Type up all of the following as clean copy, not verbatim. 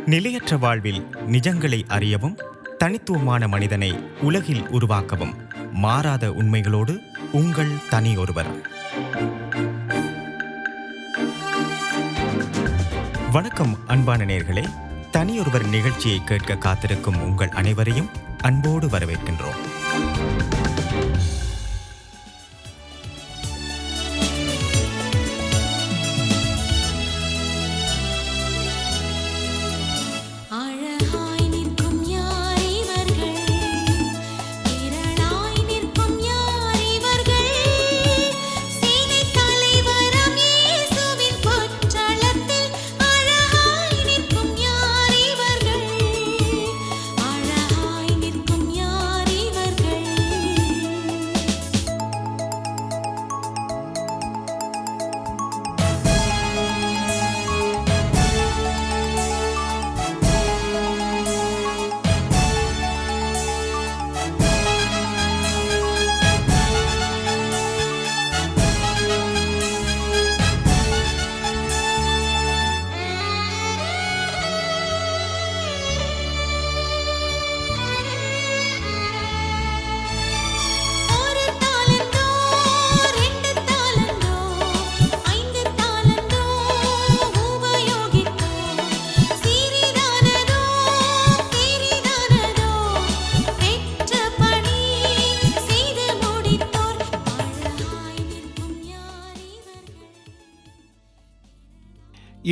நிலையற்ற வாழ்வில் நிஜங்களை அறியவும், தனித்துவமான மனிதனை உலகில் உருவாக்கவும், மாறாத உண்மைகளோடு உங்கள் தனி ஒருவர். வணக்கம் அன்பான நேயர்களே, தனியொருவர் நிகழ்ச்சியை கேட்க காத்திருக்கும் உங்கள் அனைவரையும் அன்போடு வரவேற்கின்றோம்.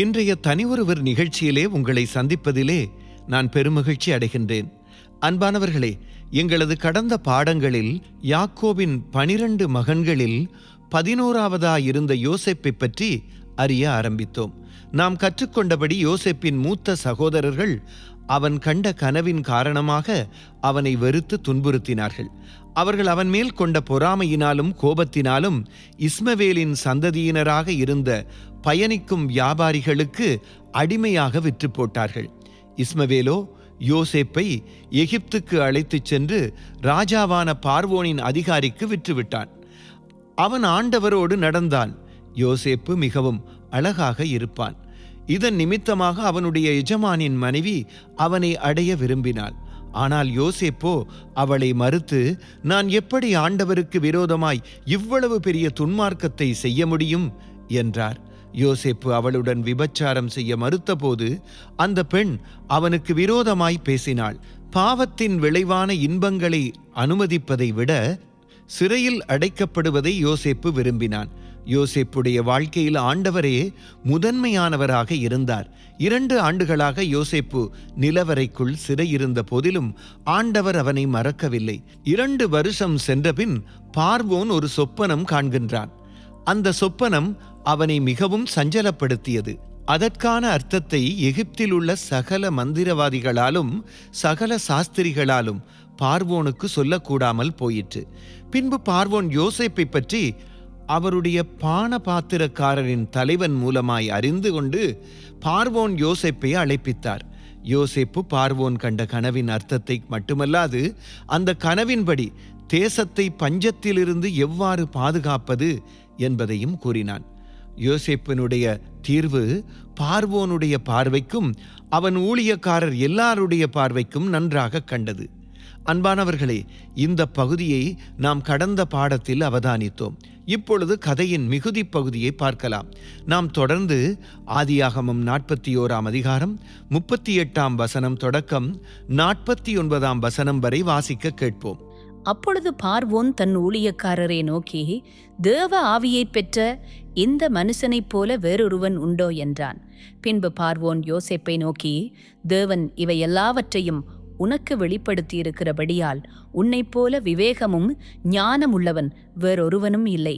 இன்றைய தனியொருவர் நிகழ்ச்சியிலே உங்களை சந்திப்பதிலே நான் பெருமகிழ்ச்சி அடைகின்றேன். அன்பானவர்களே, எங்களது கடந்த பாடங்களில் யாக்கோபின் 12 மகன்களில் 11ஆவதாயிருந்த யோசேப்பை பற்றி அறிய ஆரம்பித்தோம். நாம் கற்றுக்கொண்டபடி யோசேப்பின் மூத்த சகோதரர்கள் அவன் கண்ட கனவின் காரணமாக அவனை வெறுத்து துன்புறுத்தினார்கள். அவர்கள் அவன் மேல் கொண்ட பொறாமையினாலும் கோபத்தினாலும் இஸ்மவேலின் சந்ததியினராக இருந்த பயணிக்கும் வியாபாரிகளுக்கு அடிமையாக விற்று போட்டார்கள். இஸ்மவேலோ யோசேப்பை எகிப்துக்கு அழைத்துச் சென்று ராஜாவான பார்வோனின் அதிகாரிக்கு விற்றுவிட்டான். அவன் ஆண்டவரோடு நடந்தால் யோசேப்பு மிகவும் அழகாக இருப்பான். இதன் நிமித்தமாக அவனுடைய எஜமானின் மனைவி அவனை அடைய விரும்பினாள். ஆனால் யோசேப்போ அவளை மறுத்து, நான் எப்படி ஆண்டவருக்கு விரோதமாய் இவ்வளவு பெரிய துன்மார்க்கத்தை செய்ய முடியும் என்றார். யோசேப்பு அவளுடன் விபச்சாரம் செய்ய மறுத்தபோது அந்த பெண் அவனுக்கு விரோதமாய் பேசினாள். பாவத்தின் விளைவான இன்பங்களை அனுமதிப்பதை விட சிறையில் அடைக்கப்படுவதை யோசேப்பு விரும்பினான். யோசேப்புடைய வாழ்க்கையில் ஆண்டவரே முதன்மையானவராக இருந்தார். 2 ஆண்டுகளாக யோசேப்பு நிலவறைக்குள் சிறையிருந்த போதிலும் ஆண்டவர் அவனை மறக்கவில்லை. 2 வருஷம் சென்றபின் பார்வோன் ஒரு சொப்பனம் காண்கின்றான். அந்த சொப்பனம் அவனை மிகவும் சஞ்சலப்படுத்தியது. அதற்கான அர்த்தத்தை எகிப்தில் உள்ள சகல மந்திரவாதிகளாலும் சகல சாஸ்திரிகளாலும் பார்வோனுக்கு சொல்லக்கூடாமல் போயிற்று. பின்பு பார்வோன் யோசேப்பை பற்றி அவருடைய பான பாத்திரக்காரரின் தலைவன் மூலமாய் அறிந்து கொண்டு பார்வோன் யோசேப்பை அழைப்பித்தார். யோசேப்பு பார்வோன் கண்ட கனவின் அர்த்தத்தை மட்டுமல்லாது அந்த கனவின்படி தேசத்தை பஞ்சத்திலிருந்து எவ்வாறு பாதுகாப்பது என்பதையும் கூறினான். யோசேப்பினுடைய தீர்வு பார்வோனுடைய பார்வைக்கும் அவன் ஊழியக்காரர் எல்லாருடைய பார்வைக்கும் நன்றாக கண்டது. அன்பானவர்களே, இந்த பகுதியை நாம் கடந்த பாடத்தில் அவதானித்தோம். இப்பொழுது கதையின் மிகுதி பகுதியை பார்க்கலாம். நாம் தொடர்ந்து ஆதியாகமம் 41ஆம் அதிகாரம் 38ஆம் வசனம் தொடக்கம் 49ஆம் வசனம் வரை வாசிக்க கேட்போம். அப்பொழுது பார்வோன் தன் ஊழியக்காரரை நோக்கி, தேவ ஆவியை பெற்ற இந்த மனுஷனைப் போல வேறொருவன் உண்டோ என்றான். பின்பு பார்வோன் யோசேப்பை நோக்கி, தேவன் இவை எல்லாவற்றையும் உனக்கு வெளிப்படுத்தியிருக்கிறபடியால் உன்னைப் போல விவேகமும் ஞானம் உள்ளவன் வேறொருவனும் இல்லை.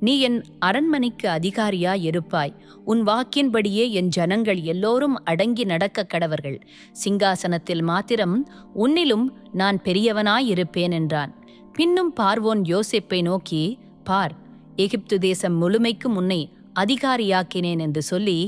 நீ என் அரண்மனைக்கு அதிகாரியாய் இருப்பாய். உன் வாக்கின்படியே என் ஜனங்கள் எல்லோரும் அடங்கி நடக்க கடவர்கள். சிங்காசனத்தில் மாத்திரம் உன்னிலும் நான் பெரியவனாயிருப்பேன் என்றான். பின்னும் பார்வோன் யோசேப்பை நோக்கி, பார், எகிப்து தேசம் முழுமைக்கும் உன்னை அதிகாரியாக்கினேன் என்று சொல்லி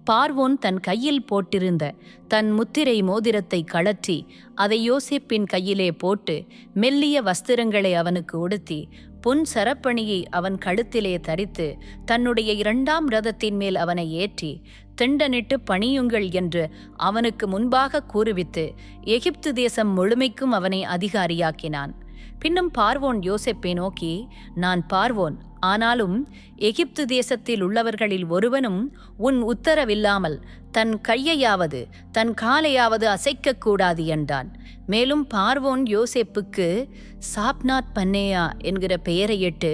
பார்வோன் தன் கையில் போட்டிருந்த தன் முத்திரை மோதிரத்தை கழற்றி அதை யோசேப்பின் கையிலே போட்டு மெல்லிய வஸ்திரங்களை அவனுக்கு உடுத்தி பொன் சரப்பணியை அவன் கழுத்திலே தரித்து தன்னுடைய 2ஆம் ரதத்தின் மேல் அவனை ஏற்றி திண்டனிட்டு பணியுங்கள் என்று அவனுக்கு முன்பாக கூறுவித்து எகிப்து தேசம் முழுமைக்கும் அவனை அதிகாரியாக்கினான். பின்னும் பார்வோன் யோசேப்பை நோக்கி, நான் பார்வோன், ஆனாலும் எகிப்து தேசத்தில் உள்ளவர்களில் ஒருவனும் உன் உத்தரவில்லாமல் தன் கையையாவது தன் காலையாவது அசைக்கக்கூடாது என்றான். மேலும் பார்வோன் யோசேப்புக்கு சாப்நாத் பன்னேயா என்கிற பெயரையிட்டு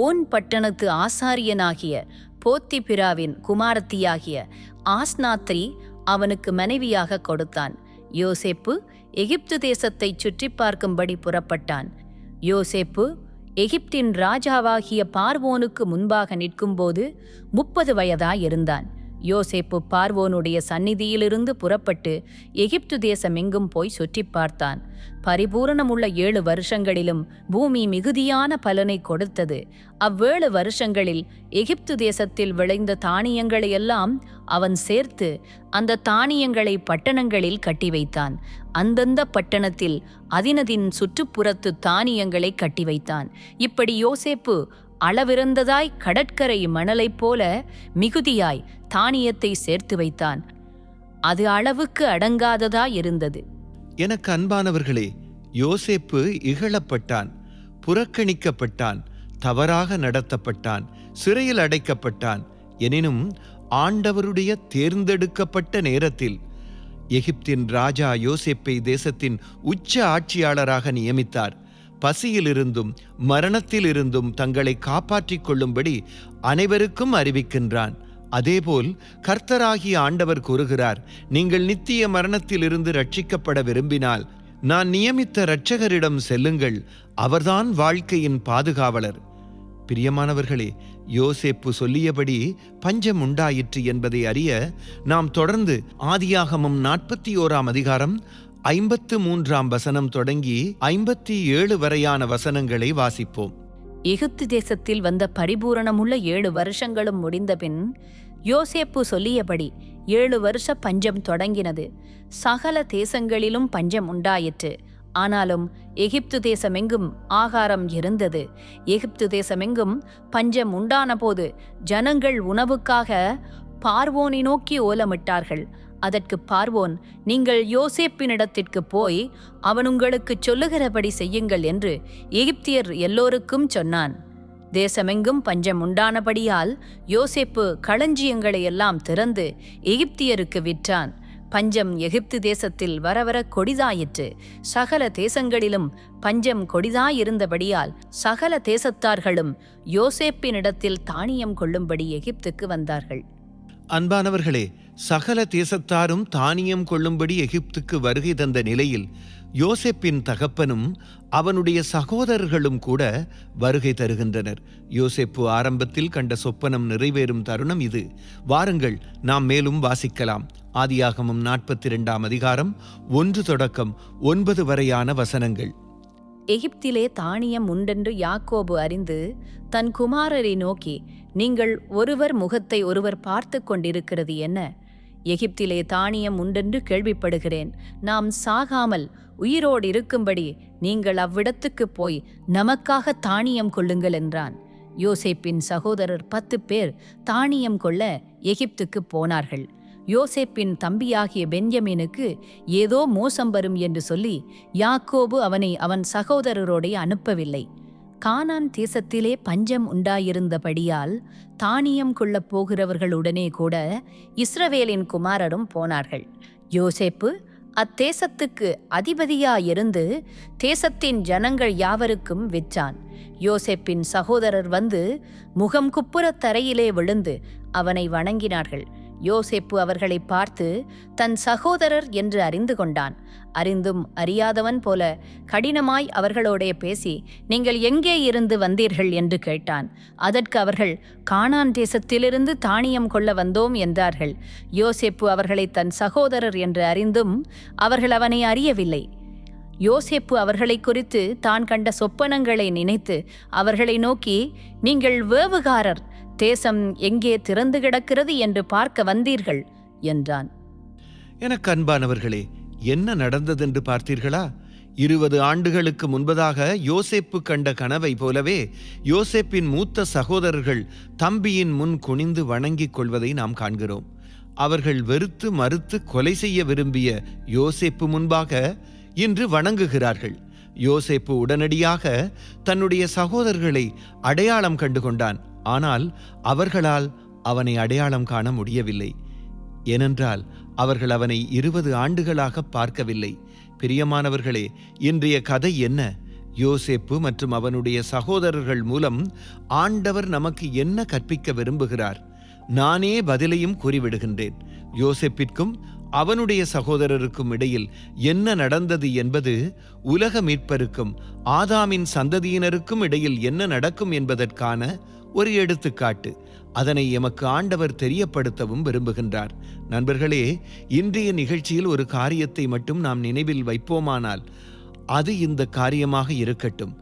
ஓன் பட்டணத்து ஆசாரியனாகிய போத்திபிராவின் குமாரத்தியாகிய ஆஸ்நாத்ரி அவனுக்கு மனைவியாக கொடுத்தான். யோசேப்பு எகிப்து தேசத்தை சுற்றி பார்க்கும்படி புறப்பட்டான். யோசேப்பு எகிப்தின் ராஜாவாகிய பார்வோனுக்கு முன்பாக நிற்கும்போது 30 வயதாயிருந்தான். யோசேப்பு பார்வோனுடைய சந்நிதியிலிருந்து புறப்பட்டு எகிப்து தேசமெங்கும் போய் சுற்றி பார்த்தான். பரிபூரணமுள்ள 7 வருஷங்களிலும் பூமி மிகுதியான பலனை கொடுத்தது. அவ்வேழு வருஷங்களில் எகிப்து தேசத்தில் விளைந்த தானியங்களையெல்லாம் அவன் சேர்த்து அந்த தானியங்களை பட்டணங்களில் கட்டி வைத்தான். அந்தந்த பட்டணத்தில் அதினதின் சுற்றுப்புறத்து தானியங்களை கட்டி வைத்தான். இப்படி யோசேப்பு அளவிருந்ததாய் கடற்கரை மணலைப் போல மிகுதியாய் தானியத்தை சேர்த்து வைத்தான். அது அளவுக்கு அடங்காததாயிருந்தது. எனக்கு அன்பானவர்களே, யோசேப்பு இகழப்பட்டான், புறக்கணிக்கப்பட்டான், தவறாக நடத்தப்பட்டான், சிறையில் அடைக்கப்பட்டான். எனினும் ஆண்டவருடைய தேர்ந்தெடுக்கப்பட்ட நேரத்தில் எகிப்தின் ராஜா யோசேப்பை தேசத்தின் உச்ச ஆட்சியாளராக நியமித்தார். பசியிலிருந்தும் மரணத்திலிருந்தும் தங்களை காப்பாற்றிக் கொள்ளும்படி அனைவருக்கும் அறிவிக்கின்றான். அதேபோல் கர்த்தராகிய ஆண்டவர் கூறுகிறார், நீங்கள் நித்திய மரணத்திலிருந்து ரட்சிக்கப்பட விரும்பினால் நான் நியமித்த இரட்சகரிடம் செல்லுங்கள், அவர்தான் வாழ்க்கையின் பாதுகாவலர். பிரியமானவர்களே, யோசேப்பு சொல்லியபடி பஞ்சம் உண்டாயிற்று என்பதை அறிய நாம் தொடர்ந்து ஆதியாகமம் 41ஆம் அதிகாரம் 53ஆம் வசனம் தொடங்கி 57 வரையான வசனங்களை வாசிப்போம். எகிப்து தேசத்தில் வந்த பரிபூரணமுள்ள 7 வருஷங்களும் முடிந்தபின் யோசேப்பு சொல்லியபடி 7 வருஷ பஞ்சம் தொடங்கினது. சகல தேசங்களிலும் பஞ்சம் உண்டாயிற்று. ஆனாலும் எகிப்து தேசமெங்கும் ஆகாரம் இருந்தது. எகிப்து தேசமெங்கும் பஞ்சம் உண்டான போது ஜனங்கள் உணவுக்காக பார்வோனை நோக்கி ஓலமிட்டார்கள். அதற்கு பார்வோன், நீங்கள் யோசேப்பினிடத்திற்கு போய் அவன் உங்களுக்கு சொல்லுகிறபடி செய்யுங்கள் என்று எகிப்தியர் எல்லோருக்கும் சொன்னான். தேசமெங்கும் பஞ்சம் உண்டானபடியால் யோசேப்பு களஞ்சியங்களை எல்லாம் திறந்து எகிப்தியருக்கு விற்றான். பஞ்சம் எகிப்து தேசத்தில் வரவர கொடிதாயிற்று. சகல தேசங்களிலும் பஞ்சம் கொடிதாயிருந்தபடியால் சகல தேசத்தார்களும் யோசேப்பினிடத்தில் தானியம் கொள்ளும்படி எகிப்துக்கு வந்தார்கள். அன்பானவர்களே, சகல தேசத்தாரும் தானியம் கொள்ளும்படி எகிப்துக்கு வருகை தந்த நிலையில் யோசேப்பின் தகப்பனும் அவனுடைய சகோதரர்களும் கூட வருகை தருகின்றனர். யோசேப்பு ஆரம்பத்தில் கண்ட சொப்பனம் நிறைவேறும் தருணம் இது. வாருங்கள், நாம் மேலும் வாசிக்கலாம். ஆதியாகமம் 42ஆம் அதிகாரம் 1 தொடக்கம் 9 வரையான வசனங்கள். எகிப்திலே தானியம் உண்டென்று யாக்கோபு அறிந்து தன் குமாரரை நோக்கி, நீங்கள் ஒருவர் முகத்தை ஒருவர் பார்த்து கொண்டிருக்கிறது என்ன? எகிப்திலே தானியம் உண்டென்று கேள்விப்படுகிறேன். நாம் சாகாமல் உயிரோடு இருக்கும்படி நீங்கள் அவ்விடத்துக்கு போய் நமக்காக தானியம் கொள்ளுங்கள் என்றான். யோசேப்பின் சகோதரர் 10 பேர் தானியம் கொள்ள எகிப்துக்கு போனார்கள். யோசேப்பின் தம்பியாகிய பென்யமீனுக்கு ஏதோ மோசம் வரும் என்று சொல்லி யாக்கோபு அவனை அவன் சகோதரரோடே அனுப்பவில்லை. கானான் தேசத்திலே பஞ்சம் உண்டாயிருந்தபடியால் தானியம் கொள்ளப் போகிறவர்களுடனே கூட இஸ்ரவேலின் குமாரரும் போனார்கள். யோசேப்பு அத்தேசத்துக்கு அதிபதியாயிருந்து தேசத்தின் ஜனங்கள் யாவருக்கும் விற்றான். யோசேப்பின் சகோதரர் வந்து முகம் குப்புற தரையிலே விழுந்து அவனை வணங்கினார்கள். யோசேப்பு அவர்களை பார்த்து தன் சகோதரர் என்று அறிந்து கொண்டான். அறிந்தும் அறியாதவன் போல கடினமாய் அவர்களோடே பேசி, நீங்கள் எங்கே இருந்து வந்தீர்கள் என்று கேட்டான். அதற்கு அவர்கள், கானான் தேசத்திலிருந்து தானியம் கொள்ள வந்தோம் என்றார்கள். யோசேப்பு அவர்களை தன் சகோதரர் என்று அறிந்தும் அவர்கள் அவனை அறியவில்லை. யோசேப்பு அவர்களை குறித்து தான் கண்ட சொப்பனங்களை நினைத்து அவர்களை நோக்கி, நீங்கள் வேவுகாரர், தேசம் எங்கே திறந்து கிடக்கிறது என்று பார்க்க வந்தீர்கள் என்றான். எனக்கு அன்பானவர்களே, என்ன நடந்ததென்று பார்த்தீர்களா? 20 ஆண்டுகளுக்கு முன்பதாக யோசேப்பு கண்ட கனவை போலவே யோசேப்பின் மூத்த சகோதரர்கள் தம்பியின் முன் குனிந்து வணங்கிக் கொள்வதை நாம் காண்கிறோம். அவர்கள் வெறுத்து மறுத்து கொலை செய்ய விரும்பிய யோசேப்பு முன்பாக இன்று வணங்குகிறார்கள். யோசேப்பு உடனடியாக தன்னுடைய சகோதரர்களை அடையாளம் கண்டு கொண்டான். ஆனால் அவர்களால் அவனை அடையாளம் காண முடியவில்லை. ஏனென்றால் அவர்கள் அவனை 20 ஆண்டுகளாக பார்க்கவில்லை. பிரியமானவர்களே, இன்றைய கதை என்ன? யோசேப்பு மற்றும் அவனுடைய சகோதரர்கள் மூலம் ஆண்டவர் நமக்கு என்ன கற்பிக்க விரும்புகிறார்? நானே பதிலையும் கூறிவிடுகின்றேன். யோசேப்பிற்கும் அவனுடைய சகோதரருக்கும் இடையில் என்ன நடந்தது என்பது உலக மீட்பருக்கும் ஆதாமின் சந்ததியினருக்கும் இடையில் என்ன நடக்கும் என்பதற்கான ஒரு எடுத்துக்காட்டு. அதனை எமக்கு ஆண்டவர் தெரியப்படுத்தவும் விரும்புகின்றார். நண்பர்களே, இன்றைய நிகழ்ச்சியில் ஒரு காரியத்தை மட்டும் நாம் நினைவில் வைப்போமானால் அது இந்த காரியமாக இருக்கட்டும்.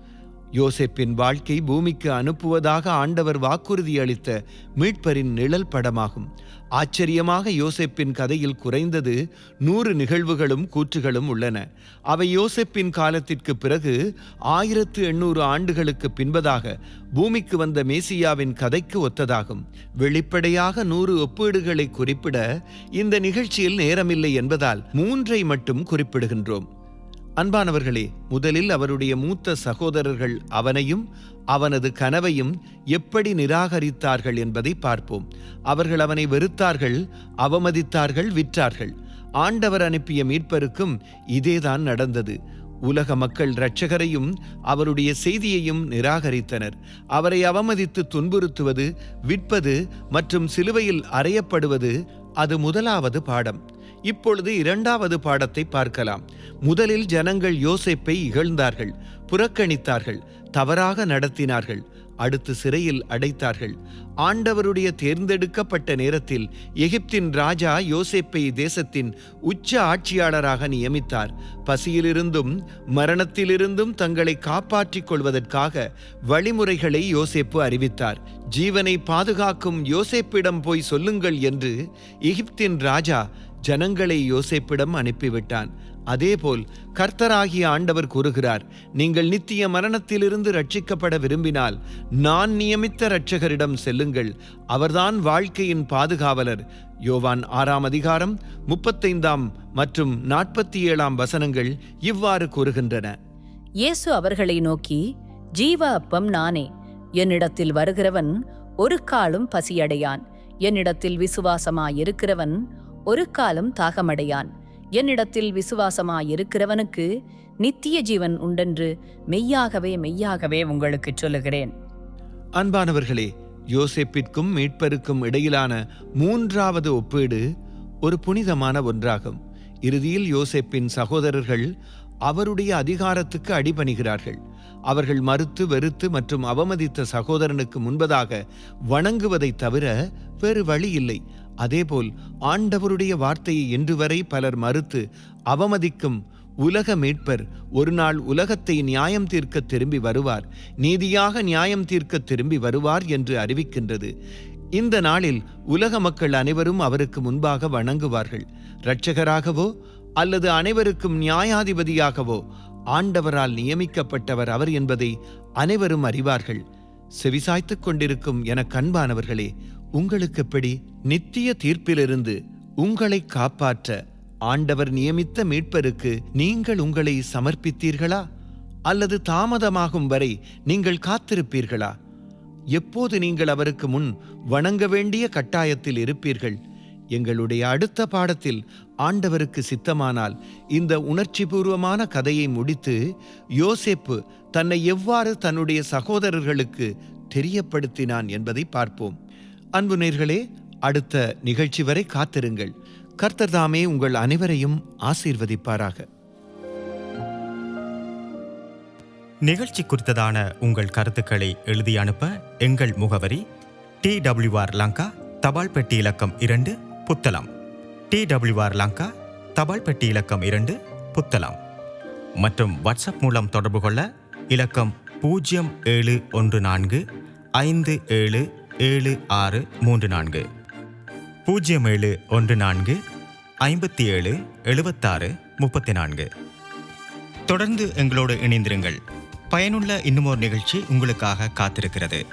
யோசேப்பின் வாழ்க்கை பூமிக்கு அனுப்புவதாக ஆண்டவர் வாக்குறுதி அளித்த மீட்பரின் நிழல் படமாகும். ஆச்சரியமாக யோசேப்பின் கதையில் குறைந்தது 100 நிகழ்வுகளும் கூற்றுகளும் உள்ளன. அவை யோசேப்பின் காலத்திற்கு பிறகு 1800 ஆண்டுகளுக்கு பின்பதாக பூமிக்கு வந்த மேசியாவின் கதைக்கு ஒத்ததாகும். வெளிப்படையாக 100 ஒப்பீடுகளை குறிப்பிட இந்த நிகழ்ச்சியில் நேரமில்லை என்பதால் 3ஐ மட்டும் குறிப்பிடுகின்றோம். அன்பானவர்களே, முதலில் அவருடைய மூத்த சகோதரர்கள் அவனையும் அவனது கனவையும் எப்படி நிராகரித்தார்கள் என்பதை பார்ப்போம். அவர்கள் அவனை வெறுத்தார்கள், அவமதித்தார்கள், விற்றார்கள். ஆண்டவர் அனுப்பிய மீட்பருக்கும் இதேதான் நடந்தது. உலக மக்கள் இரட்சகரையும் அவருடைய செய்தியையும் நிராகரித்தனர். அவரை அவமதித்து துன்புறுத்துவது, விற்பது மற்றும் சிலுவையில் அறையப்படுவது அது முதலாவது பாடம். இப்பொழுது 2வது பாடத்தை பார்க்கலாம். முதலில் ஜனங்கள் யோசேப்பை இகழ்ந்தார்கள், புறக்கணித்தார்கள், தவறாக நடத்தினார்கள். அடுத்து சிறையில் அடைத்தார்கள். ஆண்டவருடைய தேர்ந்தெடுக்கப்பட்ட நேரத்தில் எகிப்தின் ராஜா யோசேப்பை தேசத்தின் உச்ச ஆட்சியாளராக நியமித்தார். பசியிலிருந்தும் மரணத்திலிருந்தும் தங்களை காப்பாற்றிக் கொள்வதற்காக வழிமுறைகளை யோசேப்பு அறிவித்தார். ஜீவனை பாதுகாக்கும் யோசேப்பிடம் போய் சொல்லுங்கள் என்று எகிப்தின் ராஜா ஜனங்களை யோசேப்பிடம் அனுப்பிவிட்டான். அதேபோல் கர்த்தராகிய ஆண்டவர் கூறுகிறார், நீங்கள் நித்திய மரணத்திலிருந்து ரட்சிக்கப்பட விரும்பினால் நான் நியமித்த இரட்சகரிடம் செல்லுங்கள். அவர்தான் வாழ்க்கையின் பாதுகாவலர். யோவான் 6ஆம் அதிகாரம் 35 மற்றும் 47 வசனங்கள் இவ்வாறு கூறுகின்றன. இயேசு அவர்களை நோக்கி, ஜீவ அப்பம் நானே. என்னிடத்தில் வருகிறவன் ஒரு காலும் பசியடையான். என்னிடத்தில் விசுவாசமாயிருக்கிறவன் ஒரு காலம் தாகமடையான். என்னிடத்தில் விசுவாசமாயிருக்கிறவனுக்கு நித்திய ஜீவன் உண்டென்று மெய்யாகவே மெய்யாகவே உங்களுக்கு சொல்லுகிறேன். அன்பானவர்களே, யோசேப்பிற்கும் மீட்பருக்கும் இடையிலான 3வது ஒப்பீடு ஒரு புனிதமான ஒன்றாகும். இறுதியில் யோசேப்பின் சகோதரர்கள் அவருடைய அதிகாரத்துக்கு அடிபணிகிறார்கள். அவர்கள் மறுத்து வெறுத்து மற்றும் அவமதித்த சகோதரனுக்கு முன்பதாக வணங்குவதை தவிர வேறு வழி இல்லை. அதேபோல் ஆண்டவருடைய வார்த்தையை இன்று வரை பலர் மறுத்து அவமதிக்கும் உலக மீட்பர் ஒரு நாள் உலகத்தை நியாயம் தீர்க்க திரும்பி வருவார், நீதியாக நியாயம் தீர்க்க திரும்பி வருவார் என்று அறிவிக்கின்றது. இந்த நாளில் உலக மக்கள் அனைவரும் அவருக்கு முன்பாக வணங்குவார்கள். இரட்சகராகவோ அல்லது அனைவருக்கும் நியாயாதிபதியாகவோ ஆண்டவரால் நியமிக்கப்பட்டவர் அவர் என்பதை அனைவரும் அறிவார்கள். செவிசாய்த்துக் கொண்டிருக்கும் எனக்கு அன்பானவர்களே, உங்களுக்கு எப்படி? நித்திய தீர்ப்பிலிருந்து உங்களை காப்பாற்ற ஆண்டவர் நியமித்த மீட்பருக்கு நீங்கள் உங்களை சமர்ப்பித்தீர்களா? அல்லது தாமதமாகும் வரை நீங்கள் காத்திருப்பீர்களா? எப்போது நீங்கள் அவருக்கு முன் வணங்க வேண்டிய கட்டாயத்தில் இருப்பீர்கள்? எங்களுடைய அடுத்த பாடத்தில் ஆண்டவருக்கு சித்தமானால் இந்த உணர்ச்சிபூர்வமான கதையை முடித்து யோசேப்பு தன்னை எவ்வாறு தன்னுடைய சகோதரர்களுக்கு தெரியப்படுத்தினான் என்பதை பார்ப்போம். அன்பு நேயர்களே, அடுத்த நிகழ்ச்சி வரை காத்திருங்கள். கர்த்தர் தாமே உங்கள் அனைவரையும் ஆசீர்வதிப்பாராக. நிகழ்ச்சி குறித்ததான உங்கள் கருத்துக்களை எழுதி அனுப்ப எங்கள் முகவரி TWR லங்கா, தபால் பெட்டி இலக்கம் 2, புத்தளம். TWR லங்கா, தபால் பெட்டி இலக்கம் 2, புத்தளம். மற்றும் வாட்ஸ்அப் மூலம் தொடர்பு கொள்ள இலக்கம் 0714 577634 0714 577634. தொடர்ந்து எங்களோடு இணைந்திருங்கள். பயனுள்ள இன்னுமோர் நிகழ்ச்சி உங்களுக்காக காத்திருக்கிறது.